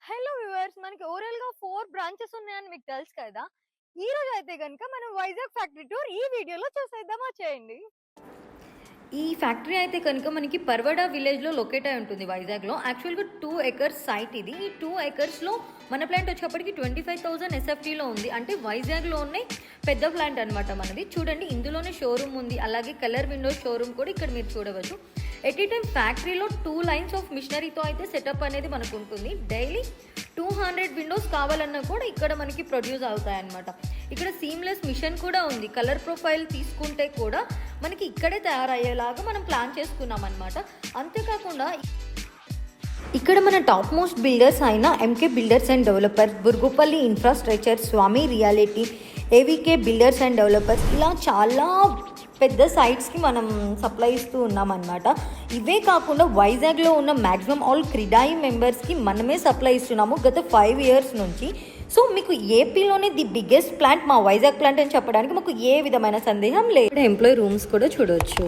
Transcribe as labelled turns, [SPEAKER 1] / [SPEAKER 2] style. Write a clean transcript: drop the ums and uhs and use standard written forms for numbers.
[SPEAKER 1] Hello viewers, మనకి overall గా 4 branches ఉన్నాయని మీకు తెలుసు కదా. ఈ రోజు అయితే కనుక మనం వైజాగ్ ఫ్యాక్టరీ టూర్ ఈ వీడియోలో చూసేద్దామా, చేయండి.
[SPEAKER 2] ఈ ఫ్యాక్టరీ అయితే కనుక మనకి పర్వడా విలేజ్లో లొకేట్ అయి ఉంటుంది వైజాగ్లో. యాక్చువల్గా 2 acres సైట్ ఇది. ఈ 2 acresలో మన ప్లాంట్ వచ్చేప్పటికి 25,000 SFTలో ఉంది. అంటే వైజాగ్లోనే పెద్ద ప్లాంట్ అనమాట మనది. చూడండి, ఇందులోనే షోరూమ్ ఉంది, అలాగే కలర్ విండోస్ షోరూమ్ కూడా ఇక్కడ మీరు చూడవచ్చు. ఎట్ ఈ టైం ఫ్యాక్టరీలో 2 lines ఆఫ్ మిషనరీతో అయితే సెటప్ అనేది మనకు ఉంటుంది. డైలీ 200 విండోస్ కావాలన్నా కూడా ఇక్కడ మనకి ప్రొడ్యూస్ అవుతాయి అన్నమాట. ఇక్కడ సీమ్లెస్ మిషన్ కూడా ఉంది. కలర్ ప్రొఫైల్ తీసుకుంటే కూడా మనకి ఇక్కడే తయారయ్యేలాగా మనం ప్లాన్ చేసుకున్నాం అనమాట. అంతేకాకుండా ఇక్కడ మన టాప్ మోస్ట్ బిల్డర్స్ అయిన MK builders and developers, Burgupalli infrastructure, Swami realty, AVK builders and developers, ఇలా చాలా పెద్ద సైట్స్కి మనం సప్లై ఇస్తూ ఉన్నామన్నమాట. ఇవే కాకుండా వైజాగ్లో ఉన్న మ్యాక్సిమం ఆల్ క్రిడాయి మెంబర్స్కి మనమే సప్లై ఇస్తున్నాము గత 5 years నుంచి. సో మీకు ఏపీలోనే ది బిగ్గెస్ట్ ప్లాంట్ మా వైజాగ్ ప్లాంట్ అని చెప్పడానికి మాకు ఏ విధమైన సందేహం లేదు. ఎంప్లాయీ రూమ్స్ కూడా చూడవచ్చు.